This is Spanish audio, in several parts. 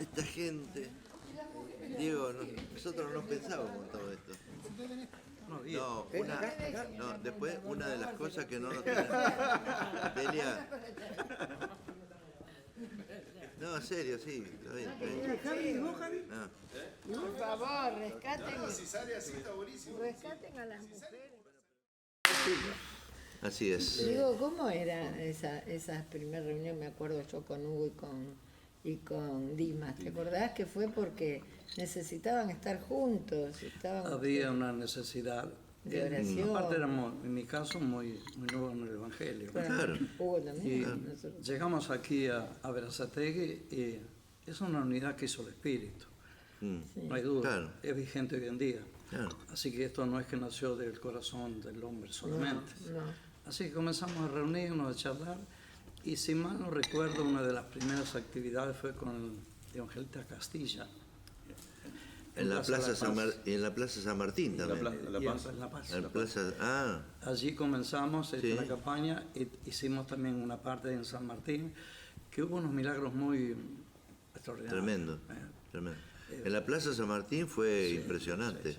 esta gente. Diego, nosotros no pensábamos en todo esto. No, después una de las cosas que no nos tenemos. Delia. No, en serio, sí. Está bien. Javi, ¿vos, Javi? No. Por favor, rescaten. Si sale así está buenísimo. Rescaten a las mujeres. Así es. Digo, ¿cómo era esa primera reunión? Me acuerdo yo con Hugo y con Dimas. ¿Te acordás que fue porque necesitaban estar juntos? Había una necesidad de oración. Aparte éramos, en mi caso, muy nuevos en el Evangelio. Claro. Hugo también. Y llegamos aquí a Berazategui y es una unidad que hizo el Espíritu. Sí. No hay duda. Claro. Es vigente hoy en día. Claro. Así que esto no es que nació del corazón del hombre solamente. No. Así que comenzamos a reunirnos, a charlar, y si mal no recuerdo, una de las primeras actividades fue con el evangelista Castilla. En la Plaza San Martín también. En La Paz. Allí comenzamos Sí. la campaña, hicimos también una parte en San Martín, que hubo unos milagros muy extraordinarios. Tremendo. En la Plaza San Martín fue impresionante. Sí.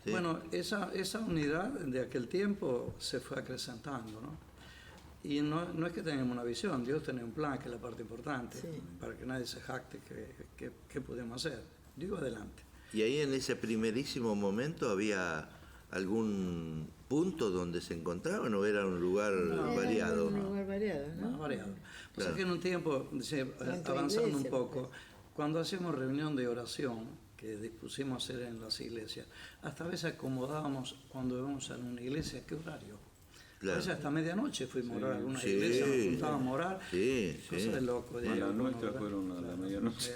Sí. Bueno, esa unidad de aquel tiempo se fue acrecentando, ¿no? Y no es que tengamos una visión, Dios tenía un plan, que es la parte importante, Sí. para que nadie se jacte qué podemos hacer. Digo, adelante. ¿Y ahí en ese primerísimo momento había algún punto donde se encontraban o era un lugar variado? Era un lugar variado, ¿no? Más variado. Pues Claro. es que en un tiempo, avanzando un iglesia, poco, pues. cuando hacíamos reunión de oración, que dispusimos hacer en las iglesias, hasta a veces acomodábamos cuando íbamos a una iglesia, ¿qué horario? Claro. A veces hasta medianoche fuimos a orar a alguna Sí. iglesia, nos juntábamos a orar, Sí. cosas de loco. Las nuestras fueron a la medianoche.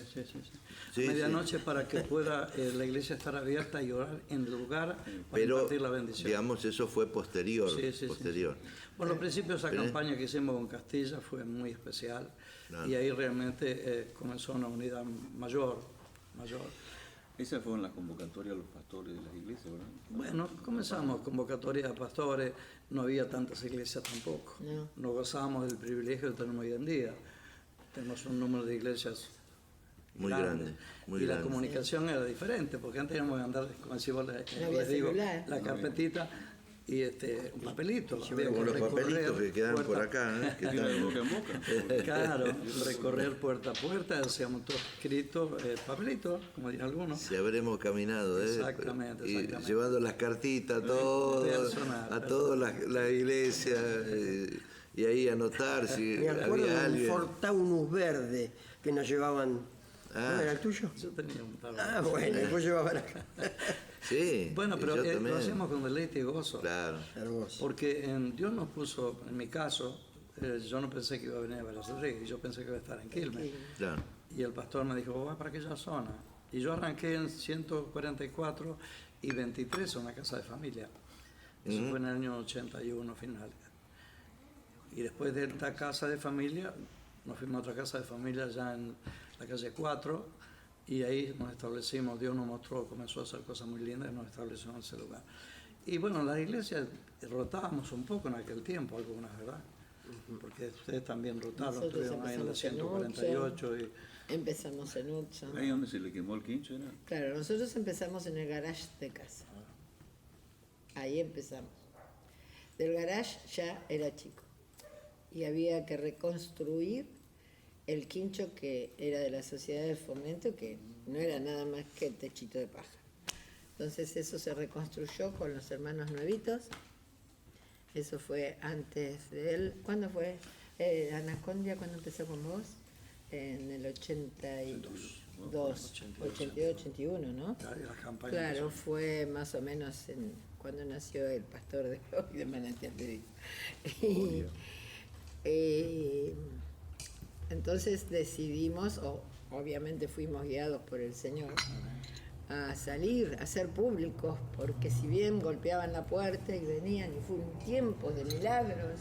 Sí, medianoche para que pueda la iglesia estar abierta y orar en el lugar para Pero, impartir la bendición. digamos, eso fue posterior. Sí. Por los principios esa Pero- campaña que hicimos con Castilla fue muy especial. Claro. Y ahí realmente comenzó una unidad mayor. Esas fueron las convocatorias a los pastores de las iglesias, ¿verdad? Bueno, comenzamos convocatorias de pastores, no había tantas iglesias tampoco. No gozábamos del privilegio que tenemos hoy en día. Tenemos un número de iglesias Muy grande. Muy y grande. la comunicación era diferente, porque antes teníamos que andar, como decimos, había les digo, celular. la carpetita y un papelito. Había Como que los recorrer papelitos que quedan por puerta- acá, que Mira, de están- boca en boca. Claro, recorrer puerta a puerta, hacíamos todo escrito, papelito, como dirán algunos. Si habremos caminado, Exactamente. Y llevando las cartitas a todas las iglesias, y ahí anotar si Me acuerdo había de un alguien. Ford Taunus verde que nos llevaban. Ah. ¿No era el tuyo? Yo tenía un tablet. Ah, bueno, después llevaban acá. Sí. Bueno, y pero yo también. lo hacíamos con deleite y gozo. Claro. Hermoso. Porque Dios nos puso, en mi caso, yo no pensé que iba a venir a Berazategui, yo pensé que iba a estar en Quilmes. Claro. Y el pastor me dijo, vas para aquella zona. Y yo arranqué en 144 y 23 en una casa de familia. Eso fue en el año 81 final. Y después de esta casa de familia, nos fuimos a otra casa de familia allá en la calle 4, y ahí nos establecimos, Dios nos mostró, comenzó a hacer cosas muy lindas y nos estableció en ese lugar. Y bueno, las iglesias rotábamos un poco en aquel tiempo, algunas, ¿verdad? Porque ustedes también rotaron, Nosotros estuvieron ahí en la empezamos en 148 y... Empezamos en Hudson. Ahí donde se le quemó el quincho, ¿era? Claro, nosotros empezamos en el garage de casa. Ahí empezamos. Del garage ya era chico. Y había que reconstruir el quincho que era de la Sociedad de Fomento, que no era nada más que el techito de paja. Entonces eso se reconstruyó con los hermanos nuevitos. Eso fue antes de él. ¿Cuándo fue? Anacondia, ¿cuándo empezó con vos? En el 82, 82, 81, ¿no? Claro, y las campañas Claro, empezaron. fue más o menos cuando nació el pastor de hoy de Manantial de Vida. Entonces decidimos, obviamente fuimos guiados por el Señor, a salir, a ser públicos, porque si bien golpeaban la puerta y venían, y fue un tiempo de milagros,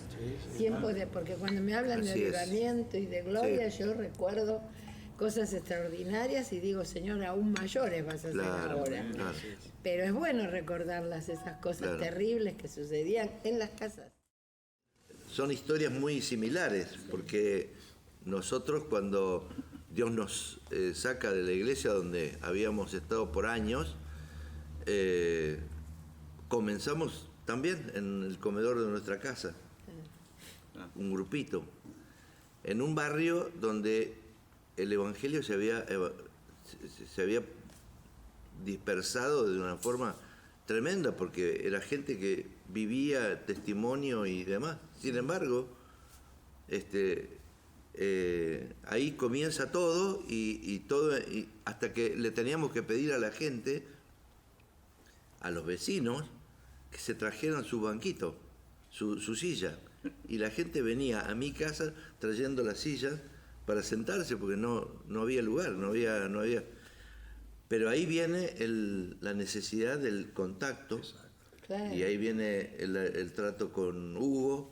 tiempos de, porque cuando me hablan de Así es. avivamiento y de gloria, Sí. yo recuerdo cosas extraordinarias y digo, Señor, aún mayores vas a hacer Claro, ahora. claro. Pero es bueno recordarlas, esas cosas Claro. terribles que sucedían en las casas. Son historias muy similares, porque nosotros cuando Dios nos saca de la iglesia donde habíamos estado por años, comenzamos también en el comedor de nuestra casa, un grupito, en un barrio donde el evangelio se había dispersado de una forma tremenda, porque era gente que vivía testimonio y demás. Sin embargo, ahí comienza todo y hasta que le teníamos que pedir a la gente, a los vecinos, que se trajeran su banquito, su silla. Y la gente venía a mi casa trayendo las sillas para sentarse porque no había lugar, no había. Pero ahí viene la necesidad del contacto. Claro. Y ahí viene el trato con Hugo,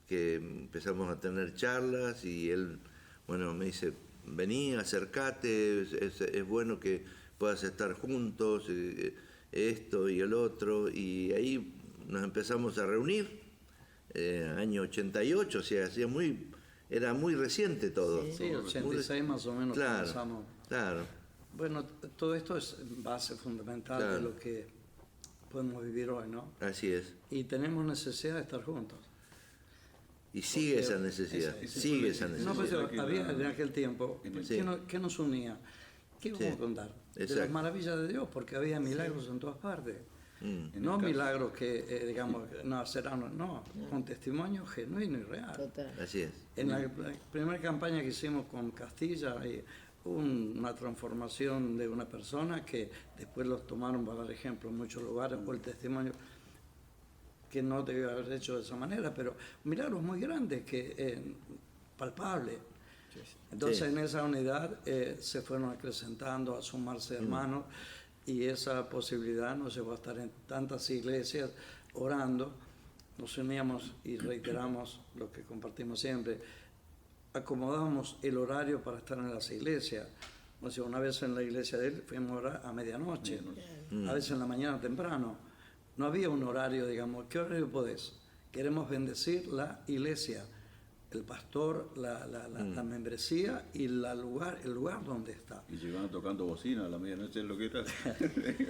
que empezamos a tener charlas y él, bueno, me dice, vení, acercate, es bueno que puedas estar juntos, esto y el otro. Y ahí nos empezamos a reunir, año 88, o sea, era muy reciente todo. Sí, 86 más o menos Claro, comenzamos. claro. Bueno, todo esto es base fundamental Claro. de lo que podemos vivir hoy, ¿no? Así es. Y tenemos necesidad de estar juntos. Y sigue Porque esa necesidad, esa- sigue esa No, necesidad. pues había en aquel tiempo, Sí. ¿qué nos unía? ¿Qué vamos Sí, a contar? De exacto. las maravillas de Dios, porque había milagros en todas partes. Mm. No milagros que, digamos, no serán, no, con testimonio genuino y real. Total. Así es. En la primera campaña que hicimos con Castilla, hubo una transformación de una persona que después los tomaron para dar ejemplo en muchos lugares, o el testimonio que no debió haber hecho de esa manera, pero milagros muy grandes, palpables. Entonces Sí. en esa unidad se fueron acrecentando, a sumarse hermanos, y esa posibilidad nos llevó a estar en tantas iglesias orando. Nos uníamos y reiteramos lo que compartimos siempre. Acomodábamos el horario para estar en las iglesias. O sea, una vez en la iglesia de él fuimos a orar a medianoche, a veces en la mañana temprano. No había un horario, digamos, ¿qué horario podés? Queremos bendecir la iglesia, el pastor, la membresía y el lugar donde está. Y llegaban tocando bocina a la medianoche, es lo que era.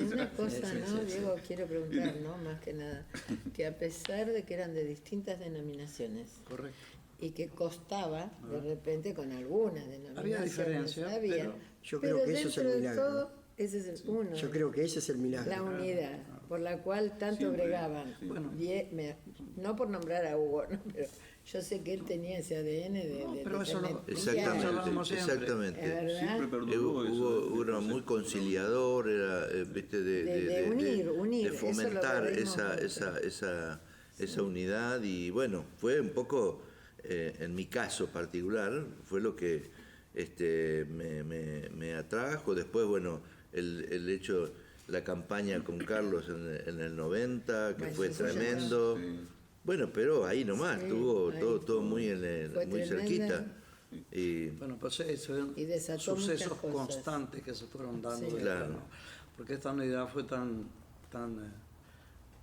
Una cosa, Sí, ¿no? sí, sí. Diego, quiero preguntar, ¿no? Más que nada, que a pesar de que eran de distintas denominaciones Correcto. y que costaba, de repente, con algunas denominaciones, Había diferencia, había, pero yo creo pero que eso es el dentro de milagro, todo, ese es el uno. Yo creo que ese es el milagro. La unidad, por la cual tanto Siempre, bregaban. sí. Bueno. No por nombrar a Hugo, ¿no? Pero yo sé que él tenía ese ADN de pero eso ser lo- mentira. Eso hablamos Exactamente, siempre. exactamente. Es verdad. Siempre perduró eso. Hugo era muy conciliador, era, viste, De unir, de eso lo fomentar perdimos esa unidad. Y bueno, fue un poco, en mi caso particular, fue lo que me atrajo. Después, bueno, el hecho, la campaña con Carlos en el 90, que Bueno, fue eso ya tremendo. Sí. Bueno, pero ahí nomás, Sí, estuvo ahí todo estuvo. muy, Fue muy tremenda. cerquita. Y Bueno, pues eso Y desató muchas sucesos cosas. constantes que se fueron dando. Sí. de Claro. ¿no? Porque esta unidad fue tan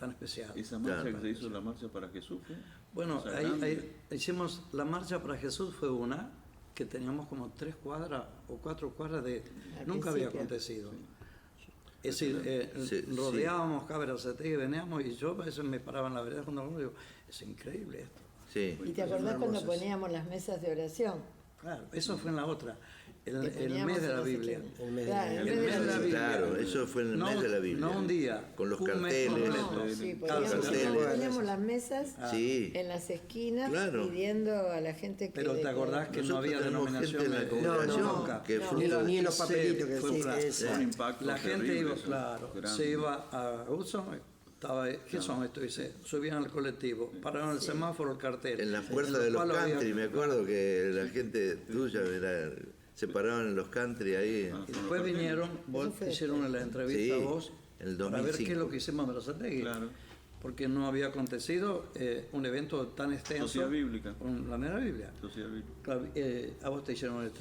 especial. Esa marcha Claro. que se hizo, la marcha para Jesús. ¿fue? Bueno, O sea, ahí grande. hicimos la marcha para Jesús, fue una que teníamos como 3 cuadras o 4 cuadras de... Al Nunca había principio. acontecido. Es decir, Sí, rodeábamos Caberacete y veníamos, y yo a veces me paraba en la vereda cuando uno digo, es increíble esto. sí. ¿Y te acordás cuando hermosas. poníamos las mesas de oración? Claro, eso fue en la otra, el Que mes poníamos de la en las Biblia. esquinas. El mes de Claro, la el Biblia. mes de la El mes de la Biblia. Claro, eso fue en el No- mes de la Biblia. no un día, Con los un mes carteles. completo. Sí, Cada poníamos, carteles. poníamos las mesas Sí. en las esquinas Claro. pidiendo a la gente que... Pero te acordás que no Nosotros había tenemos denominación gente en la de congregación nunca. que No. fruto Ni en los Y se papelitos que fue decís, un eso. Un impacto La gente terrible, iba, eso, claro, grande. se iba a Hudson, estaba, ¿qué son esto? Dice, subían al colectivo, pararon el semáforo, el cartel. en las puertas los de los palos había- country, me acuerdo que la gente tuya se paraban en los country ahí. Y después vinieron, vos fue hicieron la entrevista Sí, a vos en el para ver qué es 2005. lo que hicimos en Berazategui. Claro. Porque no había acontecido un evento tan extenso. Sociedad bíblica. Con la mera Biblia. Sociedad bíblica. Claro, a vos te hicieron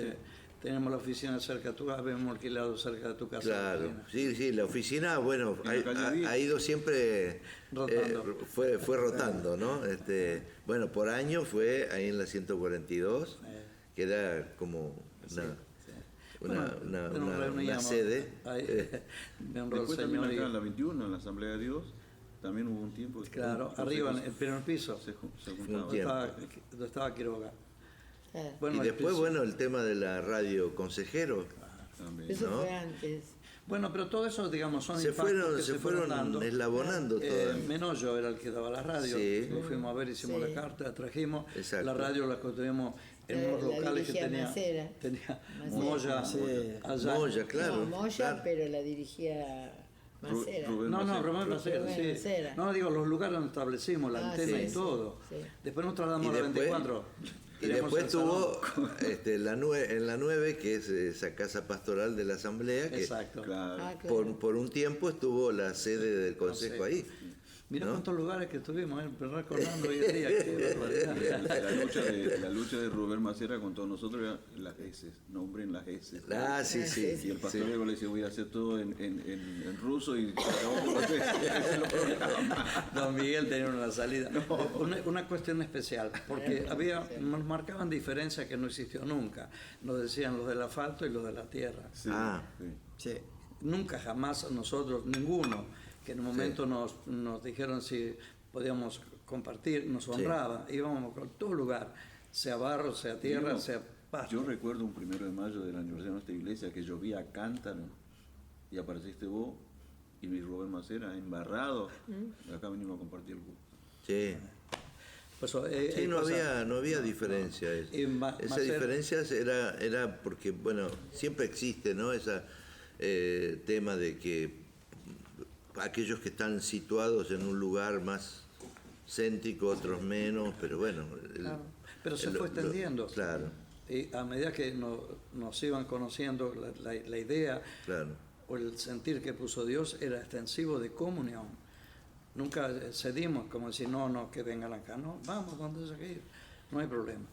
tenemos la oficina cerca de tu casa, habíamos alquilado cerca de tu casa. Claro, sí, la oficina, bueno, En la calle 10. ha ido siempre, Rotando. fue rotando, ¿no? Bueno, por año fue ahí en la 142, que era como una, nos reuníamos sede. ahí, me honró el Después también Señor. acá en la 21, en la Asamblea de Dios, también hubo un tiempo. Claro, arriba, en el primer piso, se Un juntaba. tiempo. donde estaba Quiroga. Ah, Bueno, Y después, el piso- bueno, el tema de la radio consejero. También. eso ¿no? fue antes. Bueno, pero todo eso, digamos, son Se impactos fueron, que se se fueron dando. eslabonando todas. Menollo era el que daba la radio, Sí. lo fuimos a ver, hicimos Sí. la carta, la trajimos, Exacto. la radio la construimos en unos La locales que dirigía Macera. tenía Macera. Moya, Sí. allá. Moya, claro. No, Moya, claro. pero la dirigía Macera. Rubén No, Macera. Román Macera, Rubén sí. Macera. No, digo, los lugares donde establecimos, la Ah, antena sí, y sí, todo. sí. Después nos trasladamos Y a la después- 24. Y Teníamos después el salón. tuvo en la 9, que es esa casa pastoral de la Asamblea, que Exacto. Claro. Ah, claro. por un tiempo estuvo la sede del consejo ahí. Mira ¿no? cuántos lugares que estuvimos, recordando hoy en día. Qué barbaridad. La lucha de Rubén Macera con todos nosotros era las heces, nombren las heces. Ah, sí, sí. Y el pastor sí. Diego le decía, voy a hacer todo en ruso y se acabó con las heces. Don Miguel tenía una salida. Una cuestión especial, porque nos marcaban diferencias que no existió nunca. Nos decían los del asfalto y los de la tierra. Sí, Ah. sí. Sí. Nunca jamás nosotros, ninguno, que en un momento nos dijeron si podíamos compartir, nos honraba. Íbamos a todo lugar, sea barro, sea tierra, sea pasto. Yo recuerdo un 1 de mayo del aniversario de nuestra iglesia que llovía a cántaro y apareciste vos y mi Rubén Macera embarrado. Y acá venimos a compartir el gusto. Sí. Pues, Sí, no había diferencia. Y Esa Macera- diferencia era porque, bueno, siempre existe, ¿no? Ese tema de que aquellos que están situados en un lugar más céntrico, otros menos, pero bueno. Claro. Pero se fue extendiendo. Claro, Y a medida que nos iban conociendo, la idea claro. o el sentir que puso Dios era extensivo de comunión. Nunca cedimos como decir, no, que vengan acá. No, vamos, donde haya que ir. No hay problema.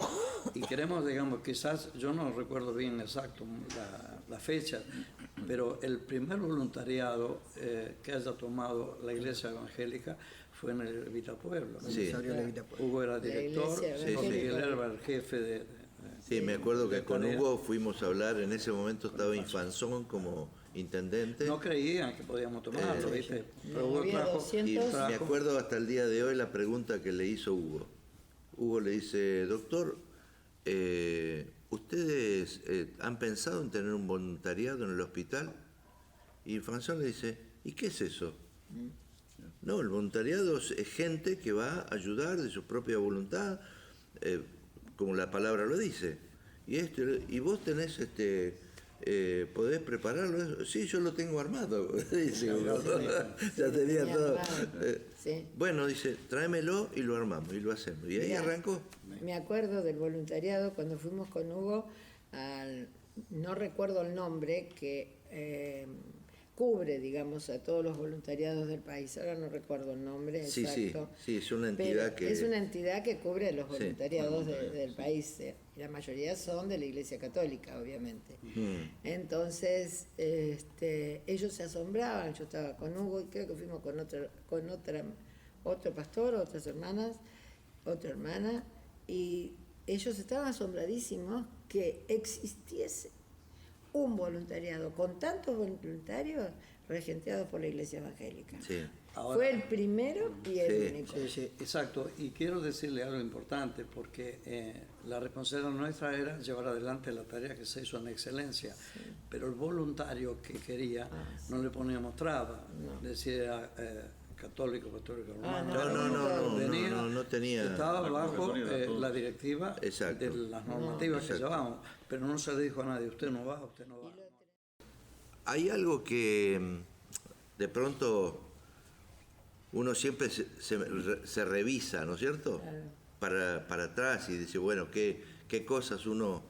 Y queremos, digamos, quizás, yo no recuerdo bien exacto la fecha, pero el primer voluntariado que haya tomado la Iglesia Evangélica fue en el Evita Pueblo. Sí. Se abrió la Evita Pueblo. Hugo era director, Iglesia Don Evangélica. Miguel era el jefe de Sí, me acuerdo que con tarea. Hugo fuimos a hablar, en ese momento estaba Infanzón como intendente. No creían que podíamos tomarlo, ¿viste? Pero Hugo había trajo, 200. Y trajo- me acuerdo hasta el día de hoy la pregunta que le hizo Hugo. Hugo le dice, doctor, ¿ustedes han pensado en tener un voluntariado en el hospital? Y François le dice, ¿y qué es eso? No, el voluntariado es gente que va a ayudar de su propia voluntad, como la palabra lo dice. Y vos tenés, ¿podés prepararlo? Sí, yo lo tengo armado, dice Hugo. Ya tenía Tenía todo. armado. Sí. Bueno, dice, tráemelo y lo armamos y lo hacemos. Y ahí Mirá, arrancó. Me acuerdo del voluntariado cuando fuimos con Hugo no recuerdo el nombre, que cubre, digamos, a todos los voluntariados del país. Ahora no recuerdo el nombre Sí, exacto. sí, es una Pero entidad que... es una entidad que cubre a los Sí, voluntariados del país. Y la mayoría son de la Iglesia Católica, obviamente. Entonces, ellos se asombraban. Yo estaba con Hugo y creo que fuimos con otro pastor, otras hermanas, otra hermana, y ellos estaban asombradísimos que existiese un voluntariado con tantos voluntarios regenteados por la Iglesia Evangélica. Sí. Ahora- Fue el primero y el Sí, único. Sí, sí. Exacto, y quiero decirle algo importante, porque la responsabilidad nuestra era llevar adelante la tarea que se hizo en excelencia, pero el voluntario que quería no le poníamos trabas, decía católico, romano. No tenía... Estaba La bajo convocatoria era todo. la directiva Exacto. de las normativas que Exacto. llevábamos, pero no se le dijo a nadie, usted no va, usted no va. Hay algo que de pronto uno siempre se revisa, ¿no es cierto? Para atrás y dice, bueno, qué cosas uno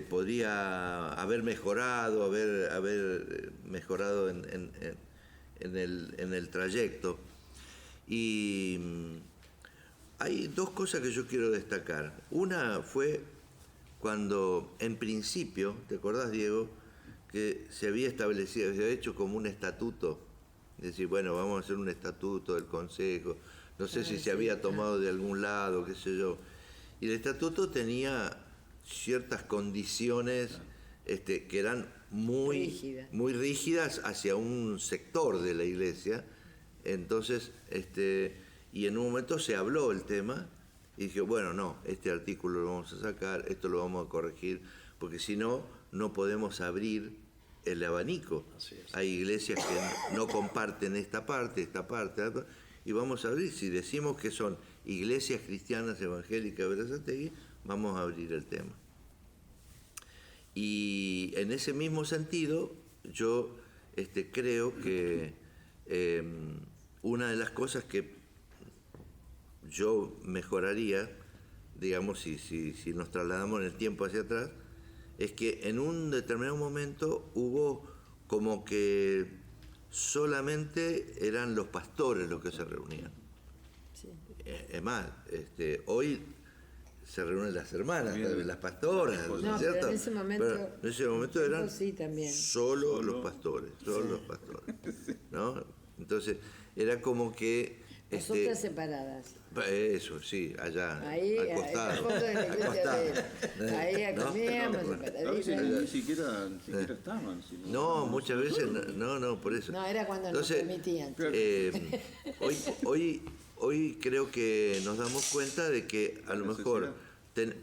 podría haber mejorado, haber mejorado en el trayecto. Y hay dos cosas que yo quiero destacar. Una fue cuando en principio, ¿te acordás, Diego? Que se había establecido, se había hecho como un estatuto, es decir, bueno, vamos a hacer un estatuto del Consejo, no sé si se había tomado de algún lado, qué sé yo, y el estatuto tenía ciertas condiciones que eran muy rígidas hacia un sector de la iglesia. Entonces, y en un momento se habló el tema y dije, bueno, no, este artículo lo vamos a sacar, esto lo vamos a corregir, porque si no, no podemos abrir el abanico. Hay iglesias que no comparten esta parte, y vamos a abrir. Si decimos que son iglesias cristianas evangélicas de Berazategui, vamos a abrir el tema. Y en ese mismo sentido, yo creo que una de las cosas que yo mejoraría, digamos, si nos trasladamos en el tiempo hacia atrás, es que en un determinado momento hubo como que solamente eran los pastores los que se reunían. Sí. Es más, hoy se reúnen las hermanas, las pastoras, No, ¿no es cierto? pero en ese momento, en ese momento eran sí, también. solo los pastores, los pastores, ¿no? Entonces era como que Nosotras separadas. eso, sí, allá, Ahí, al costado. al fondo de la iglesia de él. Ahí ¿No? comíamos A veces separaditas. ni siquiera estaban. No, muchas veces no, por eso. No, era cuando Entonces, nos permitían. Hoy creo que nos damos cuenta de que a lo mejor,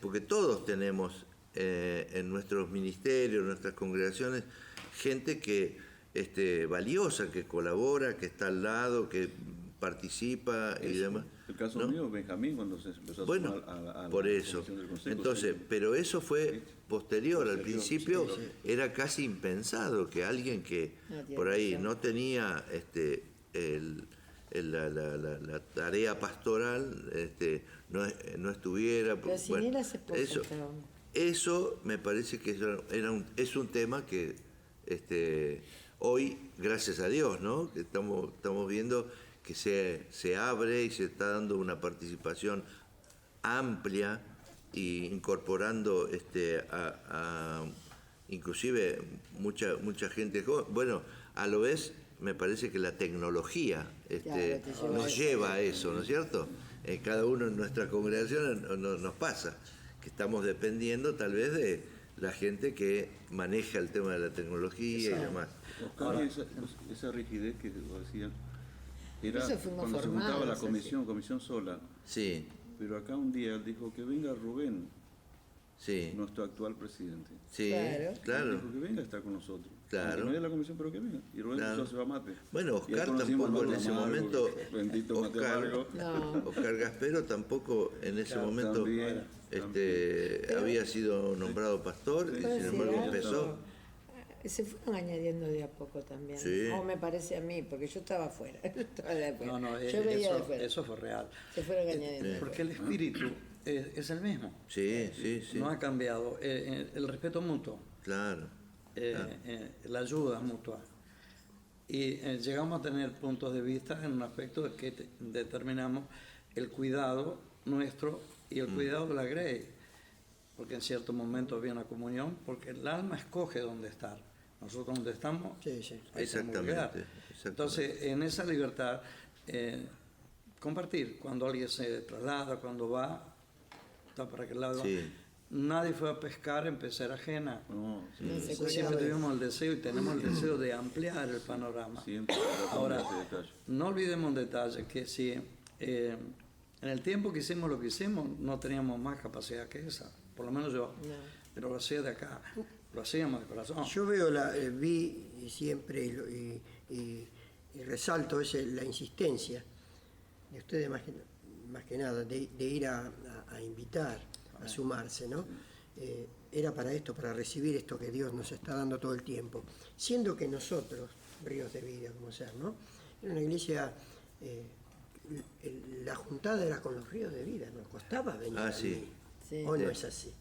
porque todos tenemos en nuestros ministerios, en nuestras congregaciones, gente que valiosa, que colabora, que está al lado, que participa y demás. El caso ¿no? mío, Benjamín, cuando se empezó a Bueno, sumar a por la eso. comisión del consejo, Entonces, sí. pero eso fue posterior. Al Posterior, principio sí. era casi impensado que alguien que No tiene por ahí razón. no tenía la tarea pastoral no estuviera. Pero sin él hace poco estábamos. Eso me parece que es un tema que hoy, gracias a Dios, ¿no? Que estamos viendo que se abre y se está dando una participación amplia y incorporando inclusive mucha gente joven. Bueno, a lo vez me parece que la tecnología nos lleva a eso, ¿no es cierto? Cada uno en nuestra congregación nos pasa, que estamos dependiendo tal vez de la gente que maneja el tema de la tecnología y demás. Oscar, esa rigidez que vos decías, era Eso fuimos cuando se formados, juntaba la así. comisión sola. Sí, Pero acá un día él dijo que venga Rubén, sí, nuestro actual presidente. sí, Claro. claro. Dijo que venga a estar con nosotros. Claro. Aunque no es la comisión, pero que venga. Y Rubén Claro. empezó a cebar mate. Bueno, Y ahí Oscar conocimos tampoco al en ese Amargo, momento, bendito mate amargo. No. Oscar Gaspero tampoco en ese Claro, momento también. había sido nombrado pastor y ¿Puedo sin decir embargo algo? empezó. Se fueron añadiendo de a poco también. Sí. O me parece a mí, porque yo estaba afuera. Estaba de afuera. No, yo veía de afuera. eso fue real. Se fueron añadiendo. Porque el espíritu es el mismo. Sí, sí, sí. No ha cambiado. El respeto mutuo, Claro. la ayuda mutua. Y llegamos a tener puntos de vista en un aspecto que determinamos el cuidado nuestro y el cuidado de la grey. Porque en cierto momento había una comunión, porque el alma escoge dónde estar. Nosotros donde estamos, Sí, sí. ahí tenemos que quedar. Exactamente. Entonces, en esa libertad, compartir, cuando alguien se traslada, cuando va, está para aquel lado. Sí. Nadie fue a pescar en pecera ajena. No, sí, No se Entonces, siempre tuvimos el deseo y tenemos el deseo de ampliar el panorama. siempre. Ahora, ese detalle. no olvidemos un detalle, que si en el tiempo que hicimos lo que hicimos, no teníamos más capacidad que esa, por lo menos yo, pero lo hacía de acá, lo hacíamos de corazón. Yo vi y siempre y resalto la insistencia de ustedes más que nada, de ir a invitar, a sumarse, ¿no? Era para esto, para recibir esto que Dios nos está dando todo el tiempo. Siendo que nosotros, Ríos de Vida, como ser, ¿no? Era una iglesia, la juntada era con los Ríos de Vida, nos costaba venir a Sí. mí. Sí. ¿O no es así?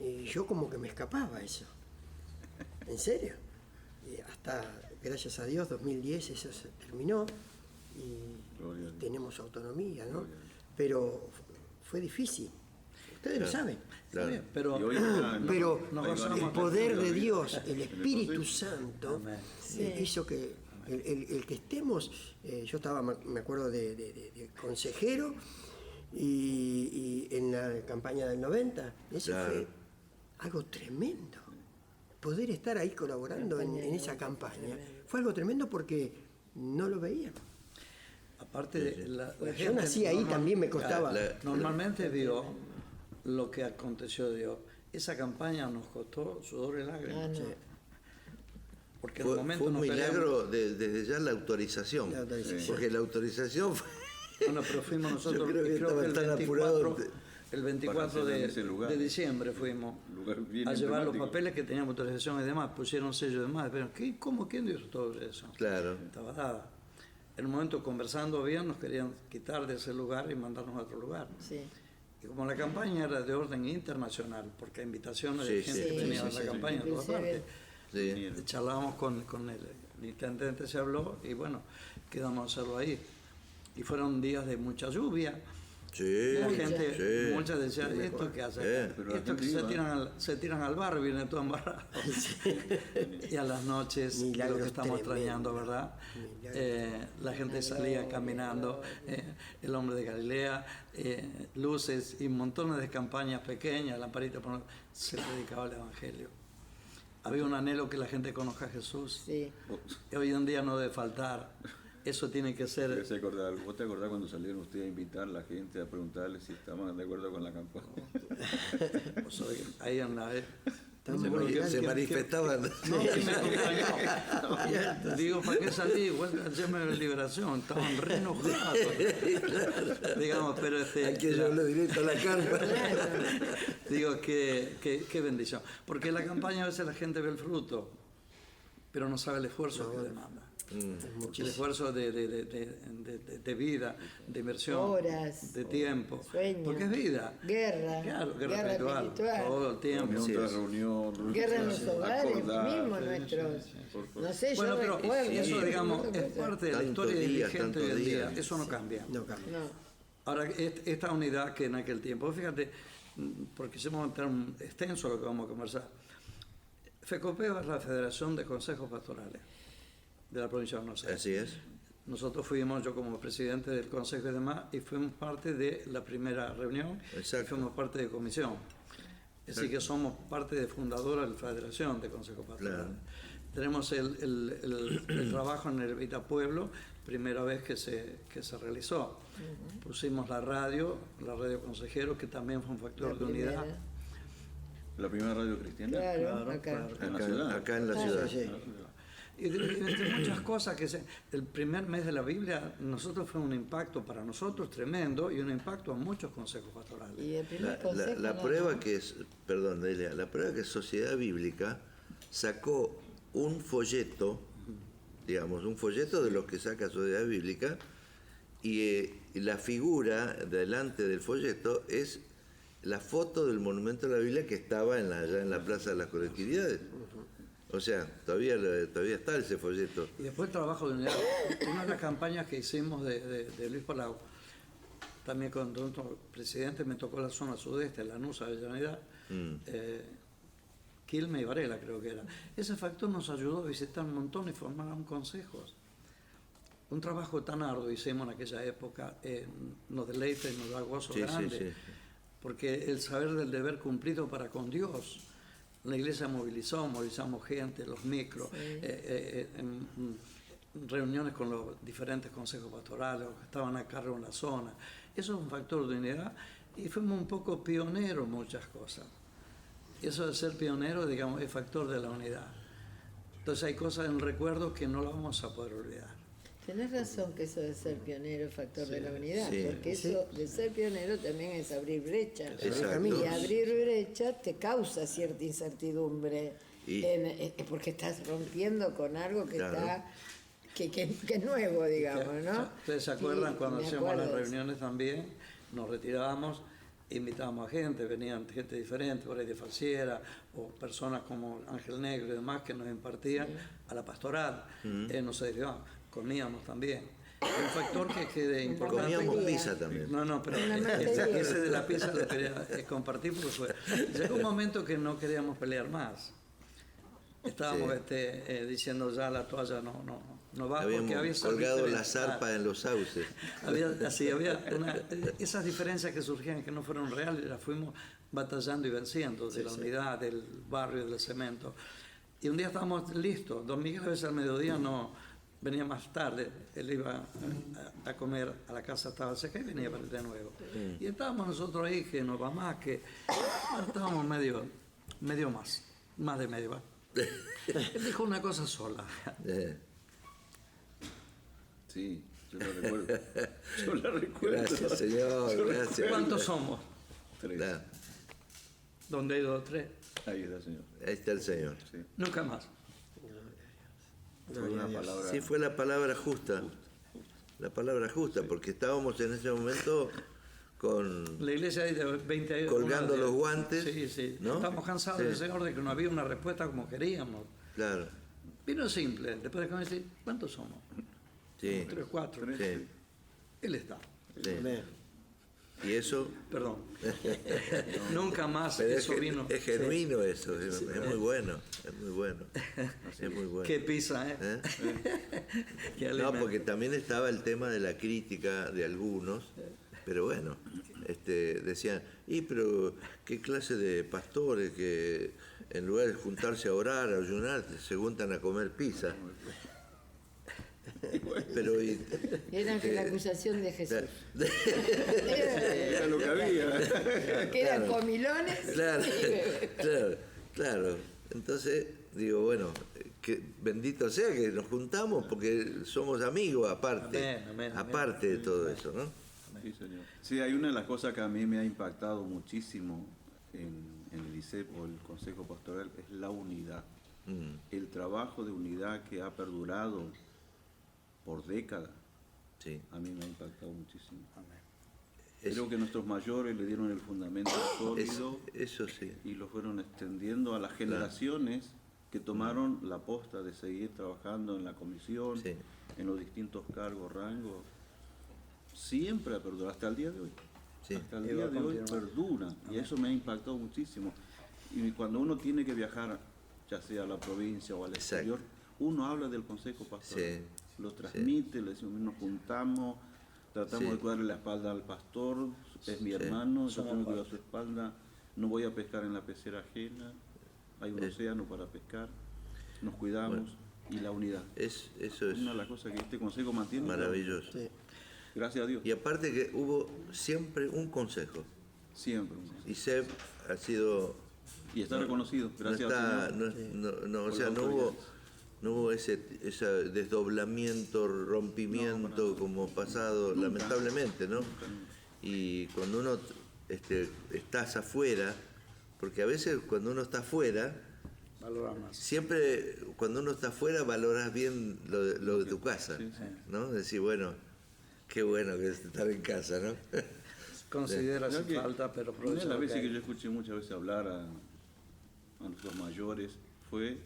Y yo como que me escapaba eso. ¿En serio? Y hasta, gracias a Dios, 2010 eso se terminó Gloria a y Dios. tenemos autonomía, ¿no? Gloria a Dios. Pero fue difícil. Ustedes lo saben. Claro. Bien, pero Y hoy está, ¿no? Pero nos Hay basamos el varias poder de personas Dios, en el el Espíritu proceso. Santo, Amén. hizo que el que estemos, yo estaba, me acuerdo de consejero y en la campaña del 90, eso Claro. fue algo tremendo. poder estar ahí colaborando en esa campaña fue algo tremendo porque no lo veíamos. Aparte de la Yo gente nací ahí, también me costaba. normalmente vio lo que aconteció de Dios. Esa campaña nos costó sudor y lágrimas. Porque en el momento Fue un nos milagro desde ya la autorización. La autorización. Porque la autorización fue... Bueno, pero fuimos nosotros, Yo creo que y creo estaban que tan apurados. el 24 Para hacer en ese lugar. de diciembre fuimos Lugar bien a llevar los emblemático. papeles que teníamos autorización y demás, pusieron sello y demás, pero ¿quién dio todo eso? Claro. Estaba dada. En un momento conversando bien nos querían quitar de ese lugar y mandarnos a otro lugar. Sí. Y como la campaña era de orden internacional, porque invitaciones de Sí, gente sí, que sí, venía a sí, la sí. campaña de todas Inclusive- partes, Sí. charlábamos con el intendente, se habló y bueno, quedamos a hacerlo ahí. Y fueron días de mucha lluvia. Sí, La Mucha. gente, sí. muchas decían, ¿esto qué hace? Pero la Esto que gente se iba. tiran al bar, vienen todos embarrados. Y a las noches, Milagros lo que estamos tremendos. extrañando, ¿verdad? La gente salía caminando, el hombre de Galilea, luces y montones de campañas pequeñas, lamparitas, se predicaba el Evangelio. Había un anhelo que la gente conozca a Jesús. Sí. Y hoy en día no debe faltar. Eso tiene que ser... ¿Vos te acordás cuando salieron ustedes a invitar a la gente a preguntarle si estaban de acuerdo con la campaña? Pues hoy, ahí en la... Se manifestaban. No, que me acompañó. Digo, ¿para qué salí? Igual llame de liberación, estaban re enojados. Digamos, pero Hay que llevarlo directo a la carpa. digo, qué bendición. Porque en la campaña a veces la gente ve el fruto, pero no sabe el esfuerzo que demanda. El esfuerzo de vida, de inversión, Horas, de tiempo. sueños, Porque es vida. guerra, Claro, guerra espiritual. Todo el tiempo. Reunión Sí, tras sí. reunión. guerra en los hogares, acordar. mismos nuestros. Por favor. No sé, Bueno, yo pero recuerdo. eso, digamos, es muchas cosas. parte de la Tantos historia de días, la gente hoy en tantos día. días. Eso no cambia. No cambia. No, Ahora, esta unidad que en aquel tiempo, fíjate, porque hicimos un termo extenso lo que vamos a conversar. FECOPEO es la Federación de Consejos Pastorales de la provincia de Buenos Aires. Así es. Nosotros fuimos, yo como presidente del consejo y demás, y fuimos parte de la primera reunión, Exacto. y fuimos parte de comisión. Así que somos parte de fundadora de la Federación de Consejos Pastorales. Claro. Tenemos el trabajo en el Vita Pueblo, primera vez que se realizó. Pusimos la radio consejero, que también fue un factor la de unidad. primera. La primera radio cristiana. Claro, acá. En la ciudad. Acá en la ciudad. Sí. Y de muchas cosas el primer mes de la Biblia, nosotros fue un impacto para nosotros tremendo y un impacto a muchos consejos pastorales. Y el primer La consejo, no, prueba no. que es, perdón, Delia, la prueba que Sociedad Bíblica sacó un folleto, digamos, un folleto de los que saca Sociedad Bíblica, y la figura delante del folleto es la foto del monumento de la Biblia que estaba allá en la Plaza de las Colectividades. O sea, todavía está ese folleto. Y después el trabajo de unidad. Una de las campañas que hicimos de Luis Palau, también cuando nuestro presidente me tocó la zona sudeste, Lanús, Avellaneda, Quilmes y Varela creo que era. Ese factor nos ayudó a visitar un montón y formar un consejos. Un trabajo tan arduo hicimos en aquella época, nos deleita y nos da gozo Sí, sí, grande. sí. Porque el saber del deber cumplido para con Dios, la iglesia movilizamos gente, los micros, en reuniones con los diferentes consejos pastorales, los que estaban a cargo en la zona. Eso es un factor de unidad y fuimos un poco pioneros en muchas cosas. Y eso de ser pionero, digamos, es factor de la unidad. Entonces hay cosas en recuerdo que no las vamos a poder olvidar. Tenés razón que eso de ser pionero es factor de la unidad, sí, porque eso de ser pionero también es abrir brecha. Exacto. Y abrir brecha te causa cierta incertidumbre, Y- porque estás rompiendo con algo que Claro. está que es nuevo, digamos, ¿no? ¿Ustedes se acuerdan Sí, cuando me hacíamos las acuerdo de eso. reuniones también? Nos retirábamos, invitábamos a gente, venían gente diferente, por ahí de Falsiera, o personas como Ángel Negro y demás que nos impartían a la pastoral. Nos ayudaban, comíamos también. Un factor que de importante. Comíamos pizza también. No, pero Una materia. ese de la pizza lo quería compartir porque llegó un momento que no queríamos pelear más. Estábamos diciendo ya la toalla no va porque había Habíamos esa colgado la diferencia. zarpa en los sauces. Había esas diferencias que surgían que no fueron reales, las fuimos batallando y venciendo, de la unidad, del barrio, del cemento. Y un día estábamos listos. Don Miguel a veces al mediodía no venía más tarde. Él iba a comer a la casa, estaba seca y venía de nuevo. Y estábamos nosotros ahí, que no va más, que estábamos medio más de medio. ¿Va? Él dijo una cosa sola. Sí, yo la recuerdo. Yo la recuerdo. Gracias, Señor, gracias. ¿Cuántos somos? 3. Claro, ¿Dónde hay 2 o 3? Ahí está, Señor. ahí está el Señor. Sí. Nunca más. Fue una palabra. Sí, fue la palabra justa. La palabra justa, porque estábamos en ese momento con... La iglesia hay de 20 años. Colgando los guantes, Sí, sí. ¿no? Estamos cansados Sí. del Señor de que no había una respuesta como queríamos. Claro, Vino simple. Después de comer, decir, ¿cuántos somos? sí, 3, 4. sí, Él está. sí. Y eso... Perdón. Nunca más Pero eso vino. es genuino eso, es muy bueno, es muy bueno. Es muy bueno. Qué pizza, ¿eh? ¿Eh? Qué No, alimento. porque también estaba el tema de la crítica de algunos, pero bueno, decían, pero qué clase de pastores que en lugar de juntarse a orar, a ayunar, se juntan a comer pizza. Pero Era la acusación de Jesús. Era lo que había. Que eran comilones. Claro, claro. Entonces, digo, bueno, que bendito sea que nos juntamos porque somos amigos aparte, Amén, amén, amén. aparte de todo eso, ¿no? Sí, señor. Sí, hay una de las cosas que a mí me ha impactado muchísimo en el ICEP o el Consejo Pastoral, es la unidad. El trabajo de unidad que ha perdurado por décadas, Sí. a mí me ha impactado muchísimo. Es- Creo que nuestros mayores le dieron el fundamento sólido Eso sí. y lo fueron extendiendo a las generaciones que tomaron la posta de seguir trabajando en la comisión, Sí. en los distintos cargos, rangos. Siempre ha perdurado, hasta el día de hoy. Sí. Hasta el Y día va a de hoy continuar. perdura. Y eso me ha impactado muchísimo. Y cuando uno tiene que viajar, ya sea a la provincia o al Exacto. exterior, uno habla del Consejo Pastoral. Sí. Lo transmite, le decimos, nos juntamos, tratamos Sí. de cuidarle la espalda al pastor, es mi Sí. hermano, yo Somos tengo que cuidar parte. su espalda, no voy a pescar en la pecera ajena, hay un océano para pescar, nos cuidamos y la unidad. Eso es Una de las cosas que este consejo mantiene. maravilloso. Sí. Gracias a Dios. Y aparte que hubo siempre un consejo. Siempre. Y Seb ha sido... Y está reconocido, No gracias está, al Señor. o Por sea, la no autoridad. hubo ese desdoblamiento, rompimiento como pasado, lamentablemente, ¿no? Y cuando uno estás afuera, porque a veces cuando uno está afuera, Valora más. siempre cuando uno está afuera valoras bien lo de tu casa, Sí, sí. ¿no? Decir, bueno, qué bueno que es estar en casa, ¿no? Considera ¿Verdad si que falta, pero una de aprovecha las lo que veces hay. que yo escuché muchas veces hablar a nuestros mayores fue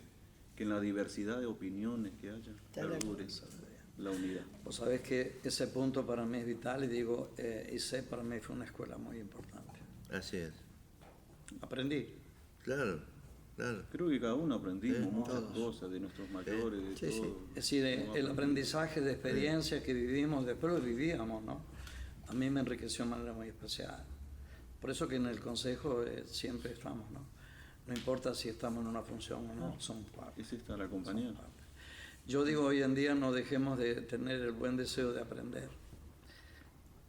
que en la diversidad de opiniones que haya, Está de perdure la unidad. Vos sabés que ese punto para mí es vital y digo, ICE para mí fue una escuela muy importante. Así es. Aprendí. Claro, claro. Creo que cada uno aprendimos Sí, muchas todos. cosas de nuestros mayores, de Sí, sí. todo. Es decir, Hemos el aprendido. aprendizaje de experiencias que vivimos, después lo vivíamos, ¿no? A mí me enriqueció de manera muy especial. Por eso que en el consejo siempre estamos, ¿no? No importa si estamos en una función o no, somos parte. Es esta la compañía. Somos parte. Yo digo, hoy en día no dejemos de tener el buen deseo de aprender.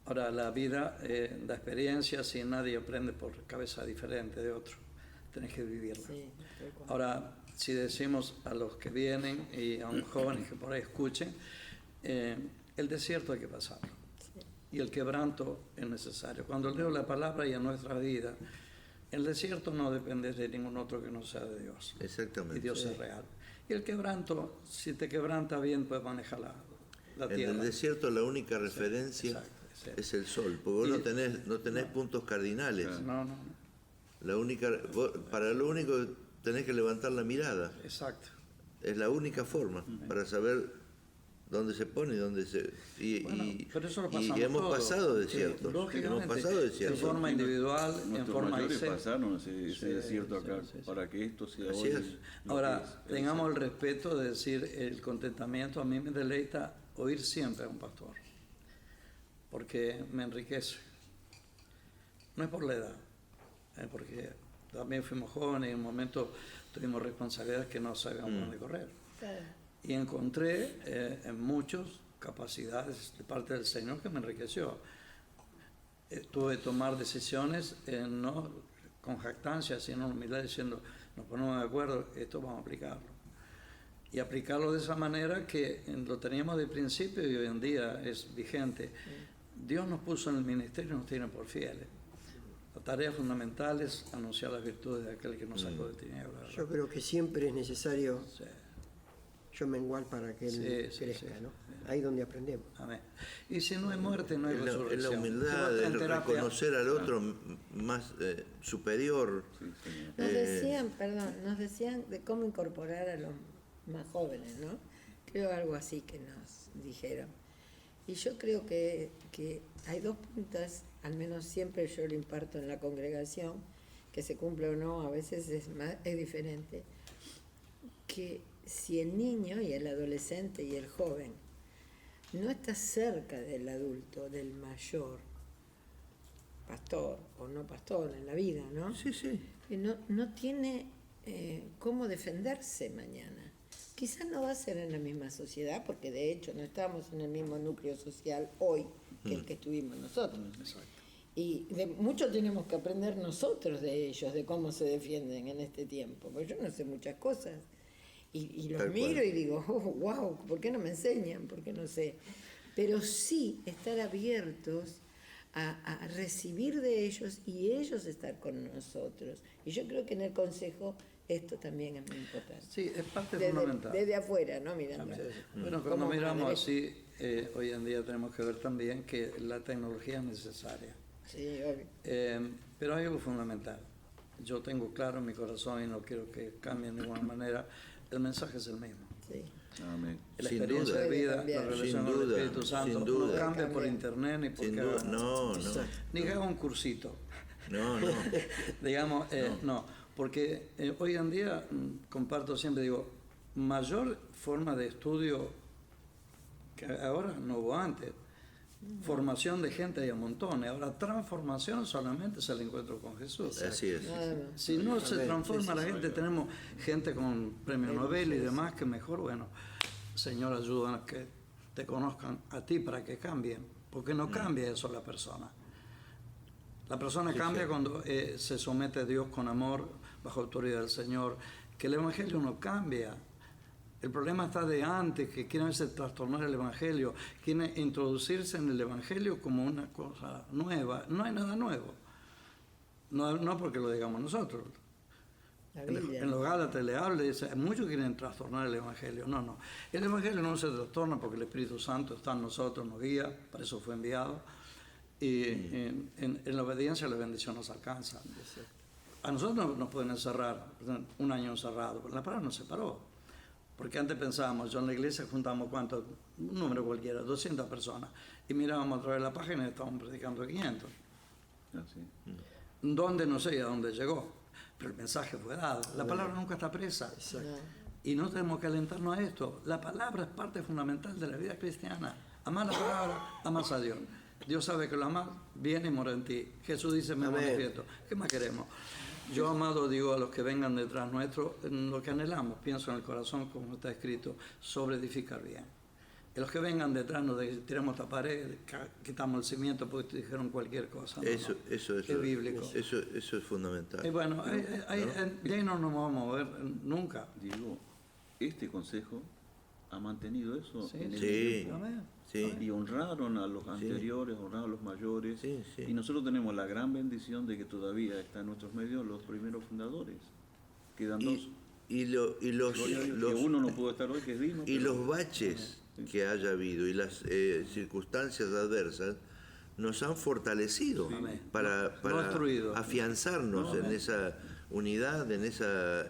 Ahora, la vida da experiencias y nadie aprende por cabeza diferente de otro. Tenés que vivirla. Sí, tal cual. Ahora, si decimos a los que vienen y a los jóvenes que por ahí escuchen, el desierto hay que pasarlo. Y el quebranto es necesario. Cuando leo la palabra y en nuestra vida, el desierto no depende de ningún otro que no sea de Dios. Exactamente. Y Dios es real. Y el quebranto, si te quebranta bien, puedes manejar la En tierra. el desierto la única referencia exacto, sí. es el sol, porque vos no tenés puntos cardinales. No, no, Para lo único que tenés que levantar la mirada. exacto. Es la única forma para saber dónde se pone y dónde se... Bueno, pero eso lo pasamos y hemos todos. pasado Sí, desiertos. Hemos lógicamente, pasado en desiertos. forma individual, en Nuestros forma mayores ICE. pasaron ese desierto acá sí, sí. para que esto sea Así hoy. es. lo Ahora, que es tengamos el desierto. respeto de decir el contentamiento. A mí me deleita oír siempre a un pastor, porque me enriquece. No es por la edad, porque también fuimos jóvenes y en un momento tuvimos responsabilidades que no sabíamos dónde correr. Claro. Y encontré en muchos capacidades de parte del Señor que me enriqueció. Tuve que tomar decisiones no con jactancia, sino en humildad, diciendo, nos ponemos de acuerdo, esto vamos a aplicarlo. Y aplicarlo de esa manera que lo teníamos de principio y hoy en día es vigente. Dios nos puso en el ministerio y nos tiene por fieles. La tarea fundamental es anunciar las virtudes de aquel que nos sacó de tinieblas. Yo creo que siempre es necesario Sí. yo menguar para que él Sí, crezca, sí. ¿no? Ahí donde aprendemos. Amén. Y si no hay muerte, no hay Es resurrección. la humildad Yo de en terapia- reconocer al otro más superior. Sí, señor. Nos decían de cómo incorporar a los más jóvenes, ¿no? Creo algo así que nos dijeron. Y yo creo que hay dos puntas, al menos siempre yo lo imparto en la congregación, que se cumple o no, a veces es diferente, que si el niño y el adolescente y el joven no está cerca del adulto, del mayor, pastor o no pastor en la vida, ¿no? Sí, sí. Y no tiene cómo defenderse mañana. Quizás no va a ser en la misma sociedad, porque de hecho no estamos en el mismo núcleo social hoy que el que estuvimos nosotros. Y mucho tenemos que aprender nosotros de ellos, de cómo se defienden en este tiempo, porque yo no sé muchas cosas. Y los Tal miro cual. y digo, oh, wow, ¿por qué no me enseñan? ¿Por qué no sé? Pero sí estar abiertos a recibir de ellos y ellos estar con nosotros. Y yo creo que en el consejo esto también es muy importante. Sí, es parte fundamental. Desde afuera, ¿no? Mirando. Bueno, cuando Como miramos madre. así, hoy en día tenemos que ver también que la tecnología es necesaria. Sí, obvio. Pero hay algo fundamental. Yo tengo claro en mi corazón y no quiero que cambie de ninguna manera, el mensaje es el mismo. Sí. Amén. La Sin experiencia duda. de vida, Puede la cambiar. relación Sin con el duda, Espíritu Santo, sin duda. no cambia por Cambia. internet ni porque Sin haga- duda. No, ni que haga un cursito. no. Digamos, no, porque hoy en día comparto siempre, digo, mayor forma de estudio que ahora no hubo antes. Formación de gente hay un montón, ahora transformación solamente es el encuentro con Jesús. Así es. Nada más. Si no se Amén. transforma Sí, la sí, gente, tenemos gente con premio Nobel y demás que mejor, bueno, Señor, ayúdanos que te conozcan a ti para que cambien, porque no cambia eso la persona. La persona cambia cuando se somete a Dios con amor, bajo autoridad del Señor, que el Evangelio no cambia. El problema está de antes, que quieren trastornar el Evangelio, quieren introducirse en el Evangelio como una cosa nueva. No hay nada nuevo. No porque lo digamos nosotros. La Biblia. En los Gálatas le habla y dice, muchos quieren trastornar el Evangelio. No. El Evangelio no se trastorna porque el Espíritu Santo está en nosotros, nos guía, para eso fue enviado. Y en la obediencia la bendición nos alcanza. A nosotros nos pueden encerrar, un año encerrado, pero la palabra nos separó. Porque antes pensábamos, yo en la iglesia juntamos ¿cuánto? Un número cualquiera, 200 personas. Y mirábamos a través de la página y estábamos predicando 500. Así. ¿Dónde? No sé a dónde llegó. Pero el mensaje fue dado. La palabra nunca está presa. No. Y no tenemos que alentarnos a esto. La palabra es parte fundamental de la vida cristiana. Amar la palabra, amas a Dios. Dios sabe que lo amas, viene y mora en ti. Jesús dice, me Amén. manifiesto. ¿Qué más queremos? Yo, amado, digo a los que vengan detrás nuestro, en lo que anhelamos, pienso en el corazón, como está escrito, sobre edificar bien. Y los que vengan detrás nos tiramos esta pared, quitamos el cimiento porque dijeron cualquier cosa. No, Eso, no. eso, Es bíblico. eso es fundamental. Y bueno, de ahí no nos vamos a mover nunca. Digo, este consejo ha mantenido eso Sí, en el sí. tiempo. Amén. Sí. Y honraron a los anteriores, honraron a los mayores. Sí, sí. Y nosotros tenemos la gran bendición de que todavía están en nuestros medios los primeros fundadores. Quedan dos. Y los Gloria a Dios, que uno no pudo estar hoy, que es Dino. y pero- los baches que haya habido y las circunstancias adversas nos han fortalecido Amén. para No destruido. afianzarnos en esa unidad, en esa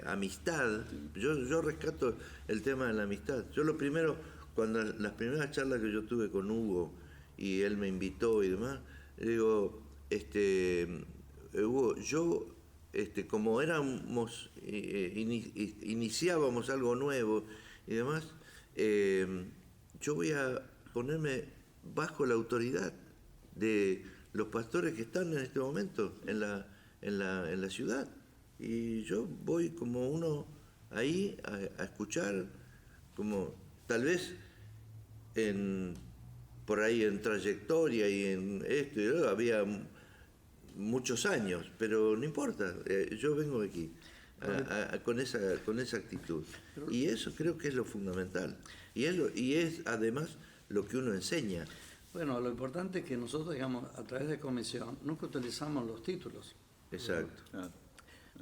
amistad. Yo rescato el tema de la amistad. Yo lo primero, cuando las primeras charlas que yo tuve con Hugo y él me invitó y demás, le digo, Hugo, yo como éramos, iniciábamos algo nuevo y demás, yo voy a ponerme bajo la autoridad de los pastores que están en este momento en la ciudad. Y yo voy como uno ahí a escuchar, como tal vez por ahí en trayectoria y en esto y lo había muchos años, pero no importa, yo vengo aquí con esa actitud. Y eso creo que es lo fundamental. Y es además lo que uno enseña. Bueno, lo importante es que nosotros, digamos, a través de comisión, nunca utilizamos los títulos. Exacto. Claro.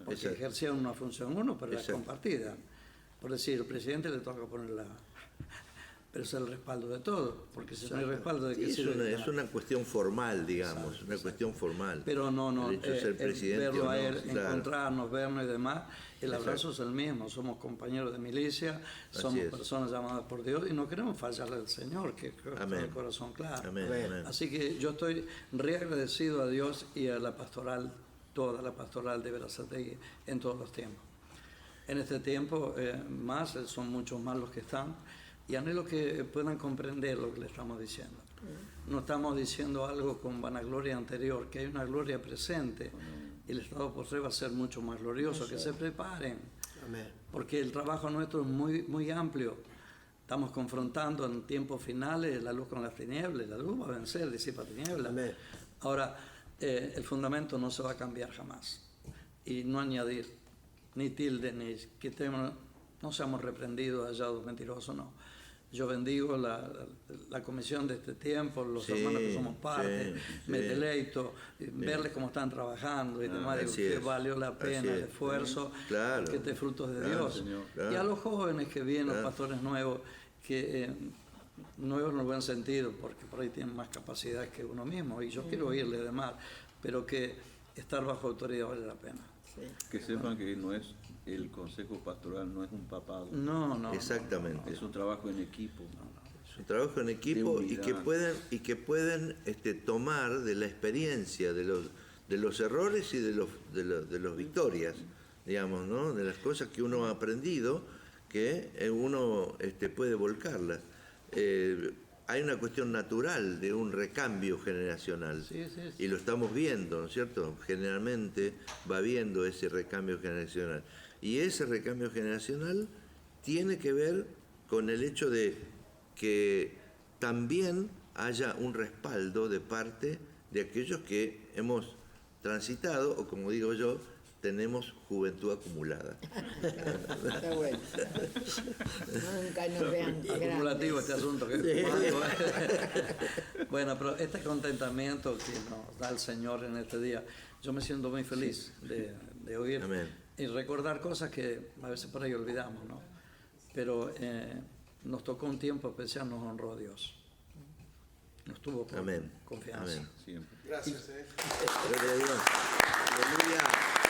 Porque Exacto. ejercían una función uno, pero es Exacto. compartida. Por decir, el presidente le toca poner pero es el respaldo de todo, porque si no hay respaldo de Sí, que es una cuestión formal, digamos, una cuestión formal. Pero no, El hecho de ser el presidente verlo o a no, él, claro. encontrarnos, vernos y demás, el Exacto. abrazo es el mismo, somos compañeros de milicia, somos es. personas llamadas por Dios y no queremos fallarle al Señor, que con Amén. el corazón claro. Amén, Amén. amén. Así que yo estoy reagradecido a Dios y a la pastoral, toda la pastoral de Berazategui en todos los tiempos. En este tiempo, son muchos más los que están, y anhelo que puedan comprender lo que le estamos diciendo. No estamos diciendo algo con vanagloria anterior, que hay una gloria presente, y el estado postre va a ser mucho más glorioso, que se preparen, Amén. porque el trabajo nuestro es muy, muy amplio. Estamos confrontando en tiempos finales la luz con las tinieblas, la luz va a vencer, disipa tinieblas. Amén. Ahora, el fundamento no se va a cambiar jamás, y no añadir ni tilde, ni que no seamos reprendidos, hallados mentirosos, no. Yo bendigo la comisión de este tiempo, los Sí, hermanos que somos parte, sí, me sí. deleito, verles cómo están trabajando y demás, digo así que es, valió la pena así el es. esfuerzo, Claro, porque este es fruto de claro, Dios. Señor, claro. Y a los jóvenes que vienen, los Claro. pastores nuevos, que nuevos en el buen sentido, porque por ahí tienen más capacidad que uno mismo, y yo quiero oírles además, pero que estar bajo autoridad vale la pena. Sí. Que sepan que no es el consejo pastoral, no es un papado, No. Exactamente. es un trabajo en equipo. Es un trabajo en equipo De y unidad. que pueden tomar de la experiencia, de los errores y de los victorias, digamos, ¿no? De las cosas que uno ha aprendido, que uno puede volcarlas. Hay una cuestión natural de un recambio generacional. Sí. Y lo estamos viendo, ¿no es cierto? Generalmente va viendo ese recambio generacional. Y ese recambio generacional tiene que ver con el hecho de que también haya un respaldo de parte de aquellos que hemos transitado, o como digo yo, tenemos juventud acumulada. Está bueno. Nunca nos vean Acumulativo grandes. este asunto. Bueno, pero este contentamiento que nos da el Señor en este día, yo me siento muy feliz de oír Amén. y recordar cosas que a veces por ahí olvidamos, ¿no? Pero nos tocó un tiempo especial, nos honró Dios. Nos tuvo con Amén. confianza. Amén. Siempre. Gracias. Gloria a Dios. Aleluya.